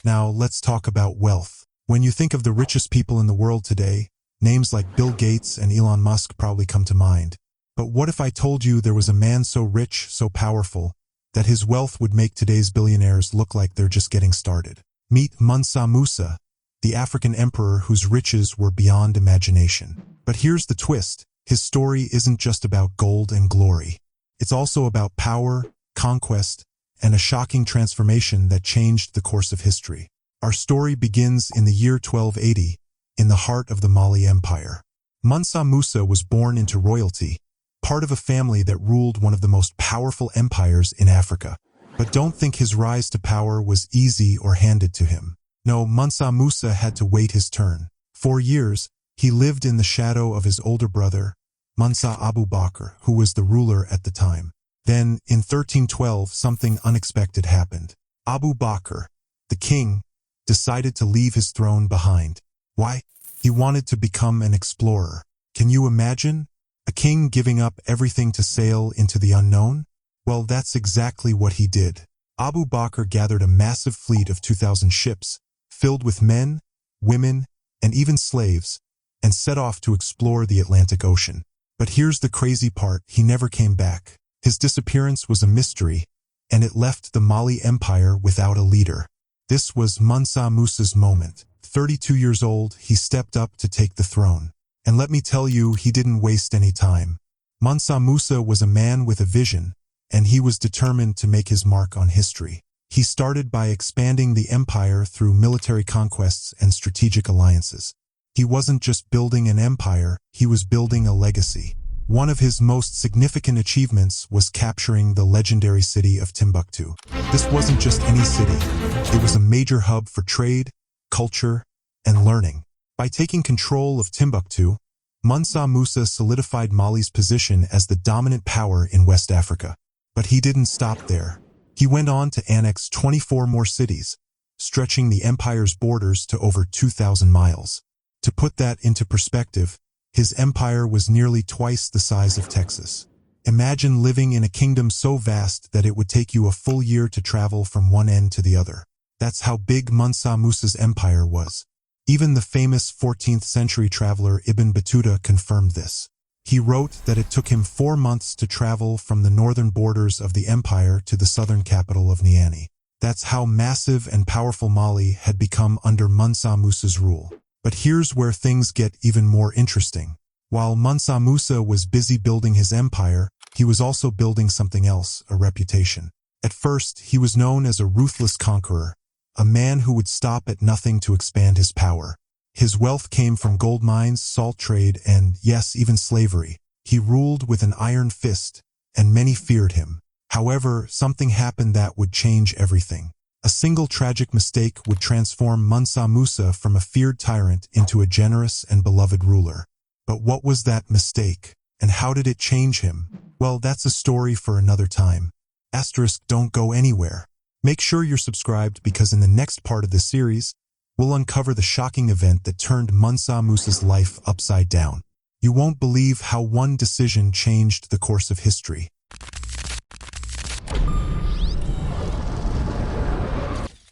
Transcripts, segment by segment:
Now let's talk about wealth. When you think of the richest people in the world today, names like Bill Gates and Elon Musk probably come to mind. But what if I told you there was a man so rich, so powerful, that his wealth would make today's billionaires look like they're just getting started? Meet Mansa Musa, the African emperor whose riches were beyond imagination. But here's the twist. His story isn't just about gold and glory. It's also about power, conquest, and a shocking transformation that changed the course of history. Our story begins in the year 1280, in the heart of the Mali Empire. Mansa Musa was born into royalty, part of a family that ruled one of the most powerful empires in Africa. But don't think his rise to power was easy or handed to him. No, Mansa Musa had to wait his turn. For years, he lived in the shadow of his older brother, Mansa Abu Bakr, who was the ruler at the time. Then, in 1312, something unexpected happened. Abu Bakr, the king, decided to leave his throne behind. Why? He wanted to become an explorer. Can you imagine? A king giving up everything to sail into the unknown? Well, that's exactly what he did. Abu Bakr gathered a massive fleet of 2,000 ships, filled with men, women, and even slaves, and set off to explore the Atlantic Ocean. But here's the crazy part, he never came back. His disappearance was a mystery, and it left the Mali Empire without a leader. This was Mansa Musa's moment. 32 years old, he stepped up to take the throne. And let me tell you, he didn't waste any time. Mansa Musa was a man with a vision, and he was determined to make his mark on history. He started by expanding the empire through military conquests and strategic alliances. He wasn't just building an empire, he was building a legacy. One of his most significant achievements was capturing the legendary city of Timbuktu. This wasn't just any city. It was a major hub for trade, culture, and learning. By taking control of Timbuktu, Mansa Musa solidified Mali's position as the dominant power in West Africa. But he didn't stop there. He went on to annex 24 more cities, stretching the empire's borders to over 2,000 miles. To put that into perspective, his empire was nearly twice the size of Texas. Imagine living in a kingdom so vast that it would take you a full year to travel from one end to the other. That's how big Mansa Musa's empire was. Even the famous 14th century traveler Ibn Battuta confirmed this. He wrote that it took him 4 months to travel from the northern borders of the empire to the southern capital of Niamey. That's how massive and powerful Mali had become under Mansa Musa's rule. But here's where things get even more interesting. While Mansa Musa was busy building his empire, he was also building something else, a reputation. At first, he was known as a ruthless conqueror, a man who would stop at nothing to expand his power. His wealth came from gold mines, salt trade, and, yes, even slavery. He ruled with an iron fist, and many feared him. However, something happened that would change everything. A single tragic mistake would transform Mansa Musa from a feared tyrant into a generous and beloved ruler. But what was that mistake? And how did it change him? Well, that's a story for another time. Asterisk, don't go anywhere. Make sure you're subscribed because in the next part of this series, we'll uncover the shocking event that turned Mansa Musa's life upside down. You won't believe how one decision changed the course of history.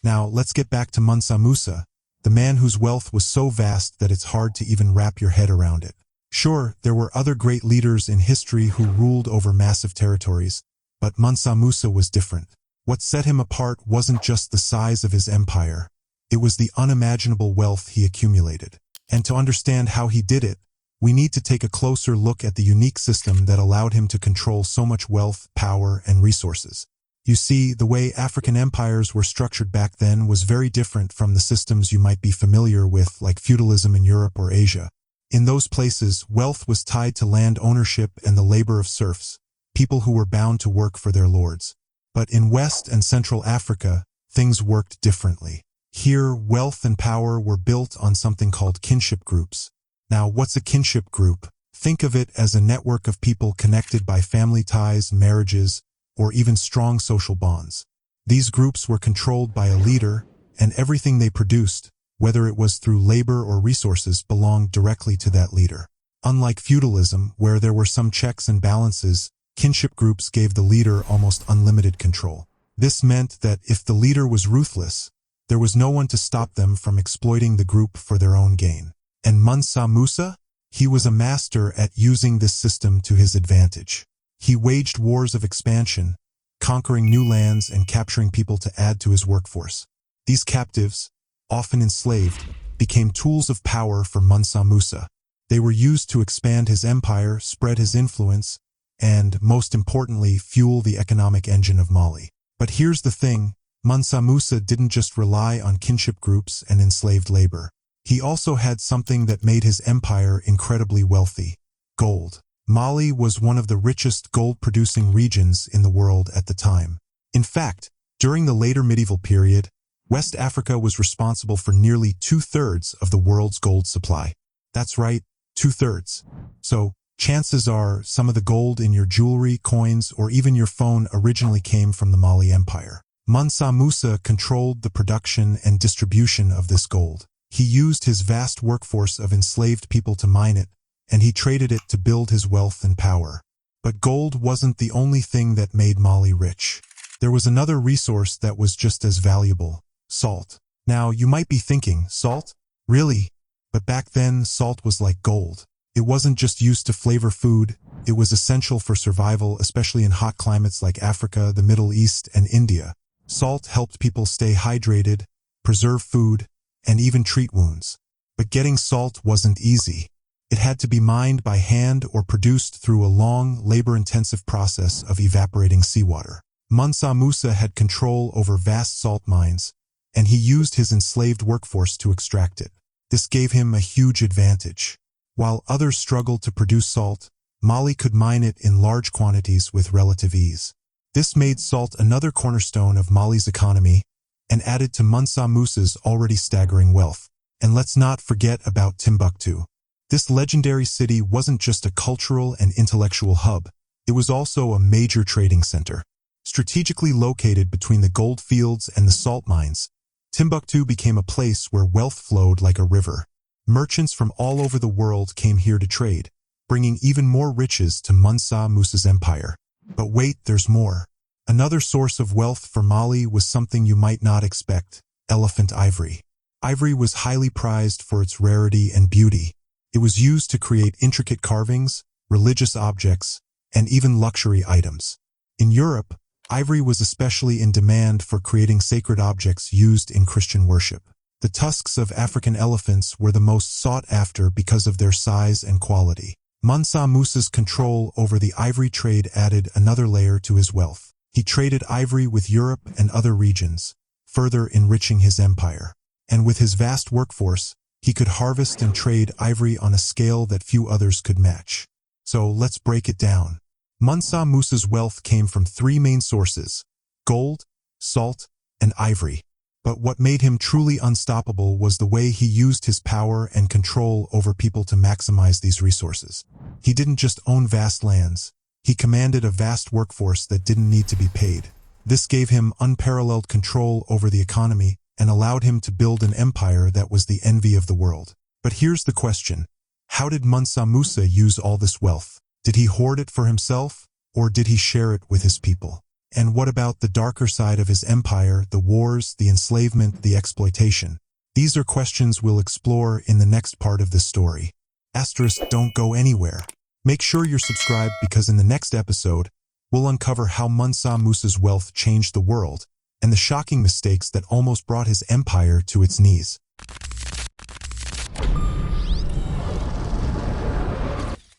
Now, let's get back to Mansa Musa, the man whose wealth was so vast that it's hard to even wrap your head around it. Sure, there were other great leaders in history who ruled over massive territories, but Mansa Musa was different. What set him apart wasn't just the size of his empire, it was the unimaginable wealth he accumulated. And to understand how he did it, we need to take a closer look at the unique system that allowed him to control so much wealth, power, and resources. You see, the way African empires were structured back then was very different from the systems you might be familiar with, like feudalism in Europe or Asia. In those places, wealth was tied to land ownership and the labor of serfs, people who were bound to work for their lords. But in West and Central Africa, things worked differently. Here, wealth and power were built on something called kinship groups. Now, what's a kinship group? Think of it as a network of people connected by family ties, marriages, or even strong social bonds. These groups were controlled by a leader, and everything they produced, whether it was through labor or resources, belonged directly to that leader. Unlike feudalism, where there were some checks and balances, kinship groups gave the leader almost unlimited control. This meant that if the leader was ruthless, There was no one to stop them from exploiting the group for their own gain. And Mansa Musa? He was a master at using this system to his advantage. He waged wars of expansion, conquering new lands and capturing people to add to his workforce. These captives, often enslaved, became tools of power for Mansa Musa. They were used to expand his empire, spread his influence, and, most importantly, fuel the economic engine of Mali. But here's the thing, Mansa Musa didn't just rely on kinship groups and enslaved labor. He also had something that made his empire incredibly wealthy: gold. Mali was one of the richest gold-producing regions in the world at the time. In fact, during the later medieval period, West Africa was responsible for nearly 2/3 of the world's gold supply. That's right, 2/3. So, chances are some of the gold in your jewelry, coins, or even your phone originally came from the Mali Empire. Mansa Musa controlled the production and distribution of this gold. He used his vast workforce of enslaved people to mine it, and he traded it to build his wealth and power. But gold wasn't the only thing that made Mali rich. There was another resource that was just as valuable: salt. Now, you might be thinking, salt? Really? But back then, salt was like gold. It wasn't just used to flavor food, it was essential for survival, especially in hot climates like Africa, the Middle East, and India. Salt helped people stay hydrated, preserve food, and even treat wounds. But getting salt wasn't easy. It had to be mined by hand or produced through a long, labor-intensive process of evaporating seawater. Mansa Musa had control over vast salt mines, and he used his enslaved workforce to extract it. This gave him a huge advantage. While others struggled to produce salt, Mali could mine it in large quantities with relative ease. This made salt another cornerstone of Mali's economy and added to Mansa Musa's already staggering wealth. And let's not forget about Timbuktu. This legendary city wasn't just a cultural and intellectual hub, it was also a major trading center. Strategically located between the gold fields and the salt mines, Timbuktu became a place where wealth flowed like a river. Merchants from all over the world came here to trade, bringing even more riches to Mansa Musa's empire. But wait, there's more. Another source of wealth for Mali was something you might not expect: elephant ivory. Ivory was highly prized for its rarity and beauty. It was used to create intricate carvings, religious objects, and even luxury items. In Europe, ivory was especially in demand for creating sacred objects used in Christian worship. The tusks of African elephants were the most sought after because of their size and quality. Mansa Musa's control over the ivory trade added another layer to his wealth. He traded ivory with Europe and other regions, further enriching his empire. And with his vast workforce, he could harvest and trade ivory on a scale that few others could match. So let's break it down. Mansa Musa's wealth came from three main sources: gold, salt, and ivory. But what made him truly unstoppable was the way he used his power and control over people to maximize these resources. He didn't just own vast lands, he commanded a vast workforce that didn't need to be paid. This gave him unparalleled control over the economy and allowed him to build an empire that was the envy of the world. But here's the question: how did Mansa Musa use all this wealth? Did he hoard it for himself, or did he share it with his people? And what about the darker side of his empire, the wars, the enslavement, the exploitation? These are questions we'll explore in the next part of this story. Asterisk, don't go anywhere. Make sure you're subscribed because in the next episode, we'll uncover how Mansa Musa's wealth changed the world and the shocking mistakes that almost brought his empire to its knees.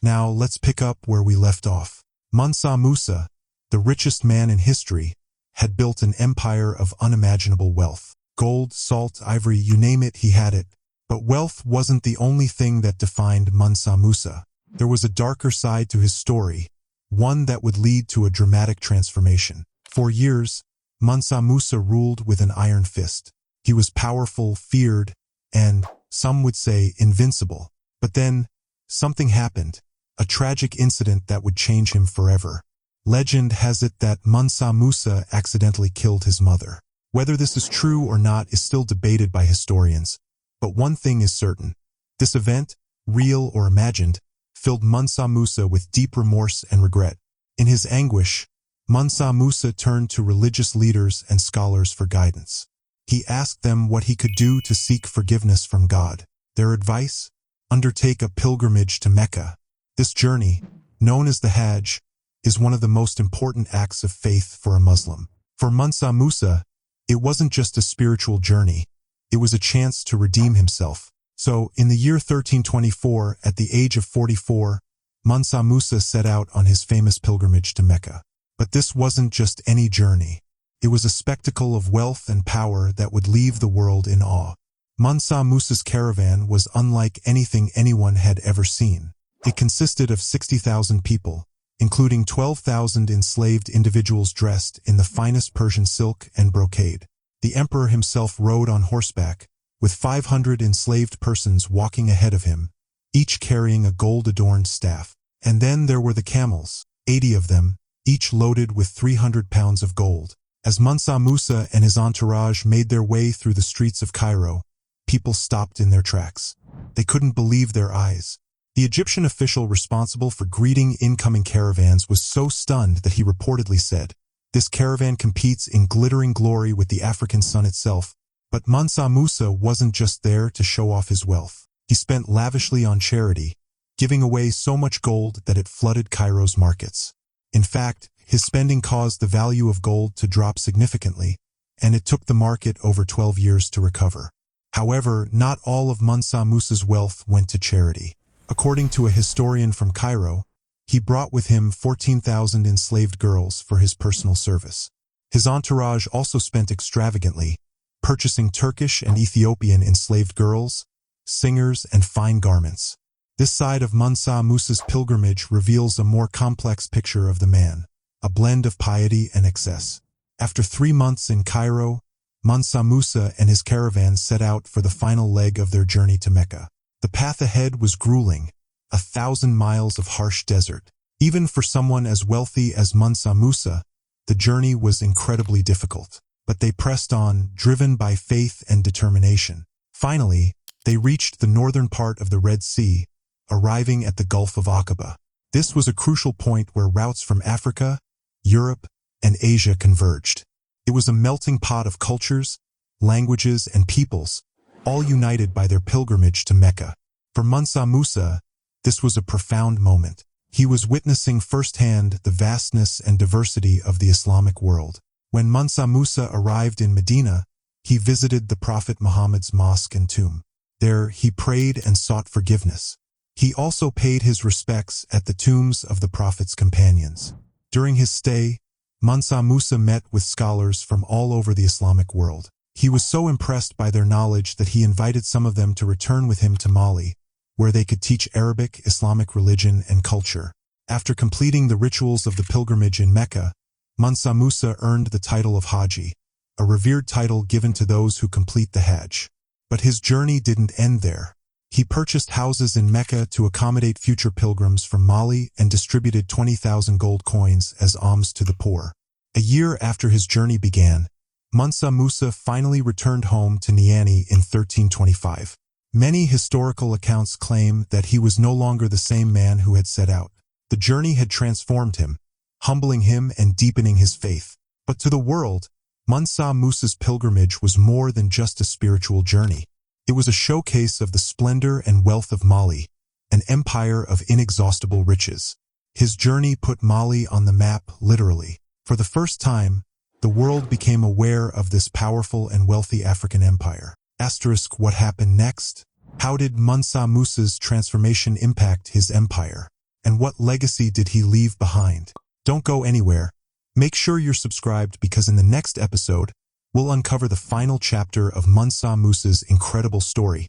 Now, let's pick up where we left off. Mansa Musa, the richest man in history, had built an empire of unimaginable wealth. Gold, salt, ivory, you name it, he had it. But wealth wasn't the only thing that defined Mansa Musa. There was a darker side to his story, one that would lead to a dramatic transformation. For years, Mansa Musa ruled with an iron fist. He was powerful, feared, and, some would say, invincible. But then, something happened, a tragic incident that would change him forever. Legend has it that Mansa Musa accidentally killed his mother. Whether this is true or not is still debated by historians, but one thing is certain. This event, real or imagined, filled Mansa Musa with deep remorse and regret. In his anguish, Mansa Musa turned to religious leaders and scholars for guidance. He asked them what he could do to seek forgiveness from God. Their advice? Undertake a pilgrimage to Mecca. This journey, known as the Hajj, is one of the most important acts of faith for a Muslim. For Mansa Musa, it wasn't just a spiritual journey, it was a chance to redeem himself. So, in the year 1324, at the age of 44, Mansa Musa set out on his famous pilgrimage to Mecca. But this wasn't just any journey. It was a spectacle of wealth and power that would leave the world in awe. Mansa Musa's caravan was unlike anything anyone had ever seen. It consisted of 60,000 people, including 12,000 enslaved individuals dressed in the finest Persian silk and brocade. The emperor himself rode on horseback, with 500 enslaved persons walking ahead of him, each carrying a gold-adorned staff. And then there were the camels, 80 of them, each loaded with 300 pounds of gold. As Mansa Musa and his entourage made their way through the streets of Cairo, people stopped in their tracks. They couldn't believe their eyes. The Egyptian official responsible for greeting incoming caravans was so stunned that he reportedly said, "This caravan competes in glittering glory with the African sun itself." But Mansa Musa wasn't just there to show off his wealth. He spent lavishly on charity, giving away so much gold that it flooded Cairo's markets. In fact, his spending caused the value of gold to drop significantly, and it took the market over 12 years to recover. However, not all of Mansa Musa's wealth went to charity. According to a historian from Cairo, he brought with him 14,000 enslaved girls for his personal service. His entourage also spent extravagantly, purchasing Turkish and Ethiopian enslaved girls, singers, and fine garments. This side of Mansa Musa's pilgrimage reveals a more complex picture of the man, a blend of piety and excess. After 3 months in Cairo, Mansa Musa and his caravan set out for the final leg of their journey to Mecca. The path ahead was grueling, 1,000 miles of harsh desert. Even for someone as wealthy as Mansa Musa, the journey was incredibly difficult. But they pressed on, driven by faith and determination. Finally, they reached the northern part of the Red Sea, arriving at the Gulf of Aqaba. This was a crucial point where routes from Africa, Europe, and Asia converged. It was a melting pot of cultures, languages, and peoples, all united by their pilgrimage to Mecca. For Mansa Musa, this was a profound moment. He was witnessing firsthand the vastness and diversity of the Islamic world. When Mansa Musa arrived in Medina, he visited the Prophet Muhammad's mosque and tomb. There, he prayed and sought forgiveness. He also paid his respects at the tombs of the Prophet's companions. During his stay, Mansa Musa met with scholars from all over the Islamic world. He was so impressed by their knowledge that he invited some of them to return with him to Mali, where they could teach Arabic, Islamic religion, and culture. After completing the rituals of the pilgrimage in Mecca, Mansa Musa earned the title of Haji, a revered title given to those who complete the Hajj. But his journey didn't end there. He purchased houses in Mecca to accommodate future pilgrims from Mali and distributed 20,000 gold coins as alms to the poor. A year after his journey began, Mansa Musa finally returned home to Niani in 1325. Many historical accounts claim that he was no longer the same man who had set out. The journey had transformed him, humbling him and deepening his faith. But to the world, Mansa Musa's pilgrimage was more than just a spiritual journey. It was a showcase of the splendor and wealth of Mali, an empire of inexhaustible riches. His journey put Mali on the map, literally. For the first time, the world became aware of this powerful and wealthy African empire. What happened next? How did Mansa Musa's transformation impact his empire? And what legacy did he leave behind? Don't go anywhere. Make sure you're subscribed because in the next episode, we'll uncover the final chapter of Mansa Musa's incredible story.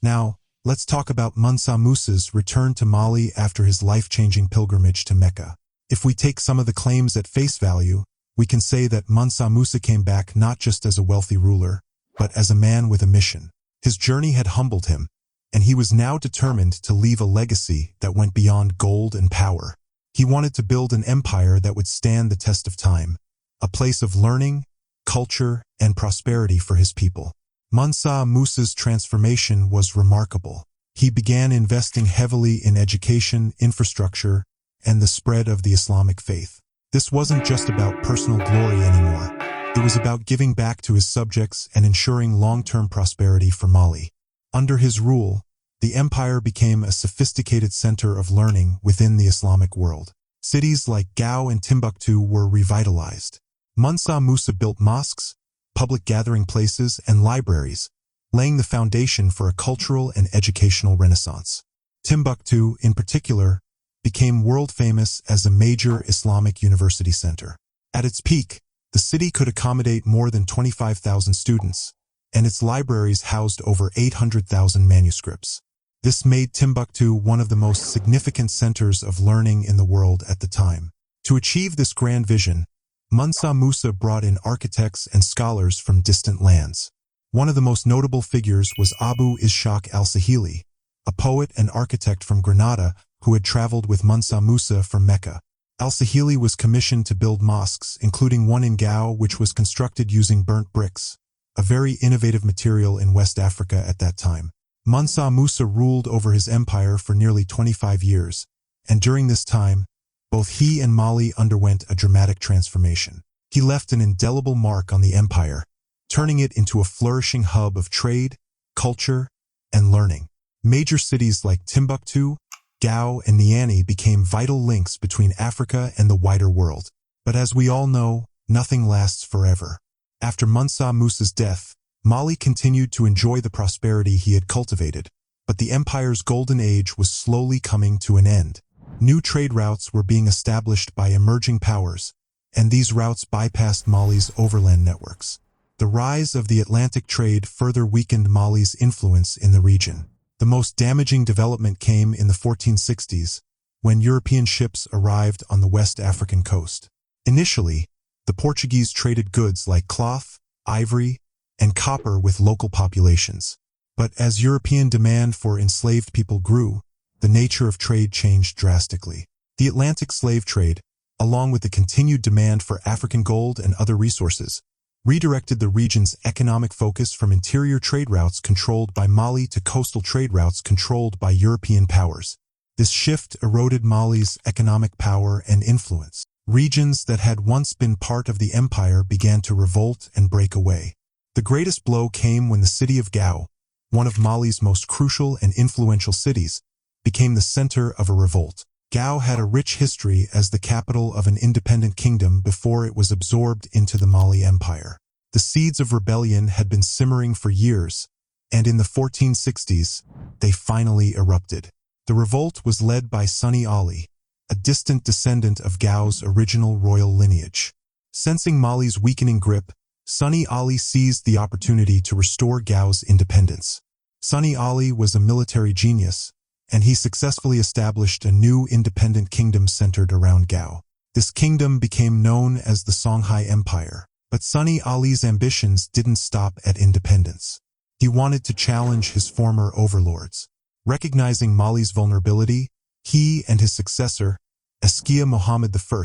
Now, let's talk about Mansa Musa's return to Mali after his life-changing pilgrimage to Mecca. If we take some of the claims at face value, we can say that Mansa Musa came back not just as a wealthy ruler, but as a man with a mission. His journey had humbled him, and he was now determined to leave a legacy that went beyond gold and power. He wanted to build an empire that would stand the test of time, a place of learning, culture, and prosperity for his people. Mansa Musa's transformation was remarkable. He began investing heavily in education, infrastructure, and the spread of the Islamic faith. This wasn't just about personal glory anymore. It was about giving back to his subjects and ensuring long-term prosperity for Mali. Under his rule, the empire became a sophisticated center of learning within the Islamic world. Cities like Gao and Timbuktu were revitalized. Mansa Musa built mosques, public gathering places, and libraries, laying the foundation for a cultural and educational renaissance. Timbuktu, in particular, became world-famous as a major Islamic university center. At its peak, the city could accommodate more than 25,000 students, and its libraries housed over 800,000 manuscripts. This made Timbuktu one of the most significant centers of learning in the world at the time. To achieve this grand vision, Mansa Musa brought in architects and scholars from distant lands. One of the most notable figures was Abu Ishaq al-Sahili, a poet and architect from Granada who had traveled with Mansa Musa from Mecca. Al-Sahili was commissioned to build mosques, including one in Gao, which was constructed using burnt bricks, a very innovative material in West Africa at that time. Mansa Musa ruled over his empire for nearly 25 years, and during this time, both he and Mali underwent a dramatic transformation. He left an indelible mark on the empire, turning it into a flourishing hub of trade, culture, and learning. Major cities like Timbuktu, Gao, and Niani became vital links between Africa and the wider world. But as we all know, nothing lasts forever. After Mansa Musa's death, Mali continued to enjoy the prosperity he had cultivated, but the empire's golden age was slowly coming to an end. New trade routes were being established by emerging powers, and these routes bypassed Mali's overland networks. The rise of the Atlantic trade further weakened Mali's influence in the region. The most damaging development came in the 1460s, when European ships arrived on the West African coast. Initially, the Portuguese traded goods like cloth, ivory, and copper with local populations. But as European demand for enslaved people grew, the nature of trade changed drastically. The Atlantic slave trade, along with the continued demand for African gold and other resources, redirected the region's economic focus from interior trade routes controlled by Mali to coastal trade routes controlled by European powers. This shift eroded Mali's economic power and influence. Regions that had once been part of the empire began to revolt and break away. The greatest blow came when the city of Gao, one of Mali's most crucial and influential cities, became the center of a revolt. Gao had a rich history as the capital of an independent kingdom before it was absorbed into the Mali Empire. The seeds of rebellion had been simmering for years, and in the 1460s, they finally erupted. The revolt was led by Sunni Ali, a distant descendant of Gao's original royal lineage. Sensing Mali's weakening grip, Sunni Ali seized the opportunity to restore Gao's independence. Sunni Ali was a military genius, and he successfully established a new independent kingdom centered around Gao. This kingdom became known as the Songhai Empire. But Sunni Ali's ambitions didn't stop at independence. He wanted to challenge his former overlords. Recognizing Mali's vulnerability, he and his successor, Askia Muhammad I,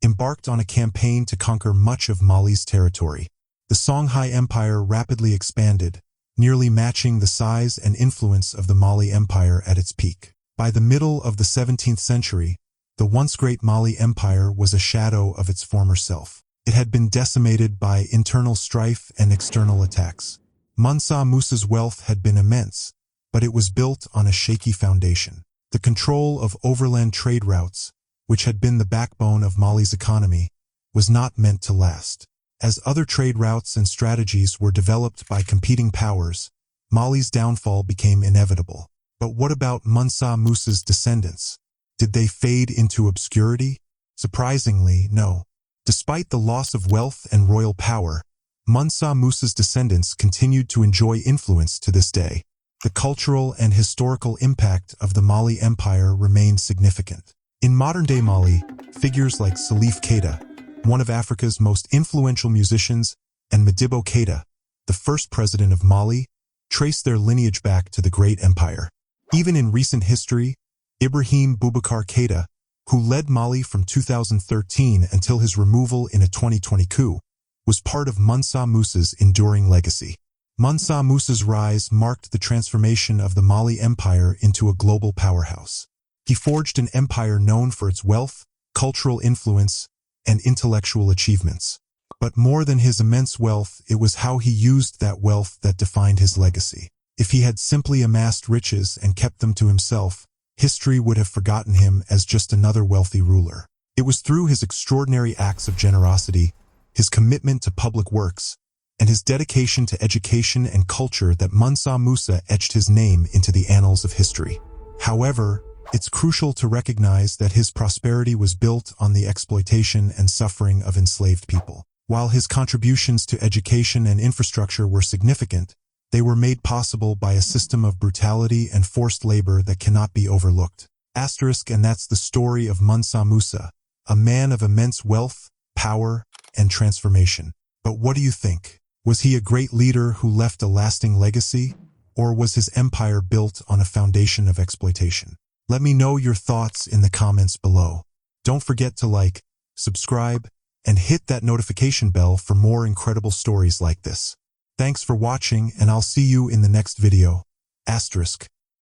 embarked on a campaign to conquer much of Mali's territory. The Songhai Empire rapidly expanded, nearly matching the size and influence of the Mali Empire at its peak. By the middle of the 17th century, the once great Mali Empire was a shadow of its former self. It had been decimated by internal strife and external attacks. Mansa Musa's wealth had been immense, but it was built on a shaky foundation. The control of overland trade routes, which had been the backbone of Mali's economy, was not meant to last. As other trade routes and strategies were developed by competing powers, Mali's downfall became inevitable. But what about Mansa Musa's descendants? Did they fade into obscurity? Surprisingly, no. Despite the loss of wealth and royal power, Mansa Musa's descendants continued to enjoy influence to this day. The cultural and historical impact of the Mali Empire remained significant. In modern-day Mali, figures like Salif Keita, one of Africa's most influential musicians, and Modibo Keita, the first president of Mali, trace their lineage back to the great empire. Even in recent history, Ibrahim Boubacar Keita, who led Mali from 2013 until his removal in a 2020 coup, was part of Mansa Musa's enduring legacy. Mansa Musa's rise marked the transformation of the Mali Empire into a global powerhouse. He forged an empire known for its wealth, cultural influence, and intellectual achievements. But more than his immense wealth, it was how he used that wealth that defined his legacy. If he had simply amassed riches and kept them to himself, history would have forgotten him as just another wealthy ruler. It was through his extraordinary acts of generosity, his commitment to public works, and his dedication to education and culture that Mansa Musa etched his name into the annals of history. However, it's crucial to recognize that his prosperity was built on the exploitation and suffering of enslaved people. While his contributions to education and infrastructure were significant, they were made possible by a system of brutality and forced labor that cannot be overlooked. And that's the story of Mansa Musa, a man of immense wealth, power, and transformation. But what do you think? Was he a great leader who left a lasting legacy, or was his empire built on a foundation of exploitation? Let me know your thoughts in the comments below. Don't forget to like, subscribe, and hit that notification bell for more incredible stories like this. Thanks for watching, and I'll see you in the next video.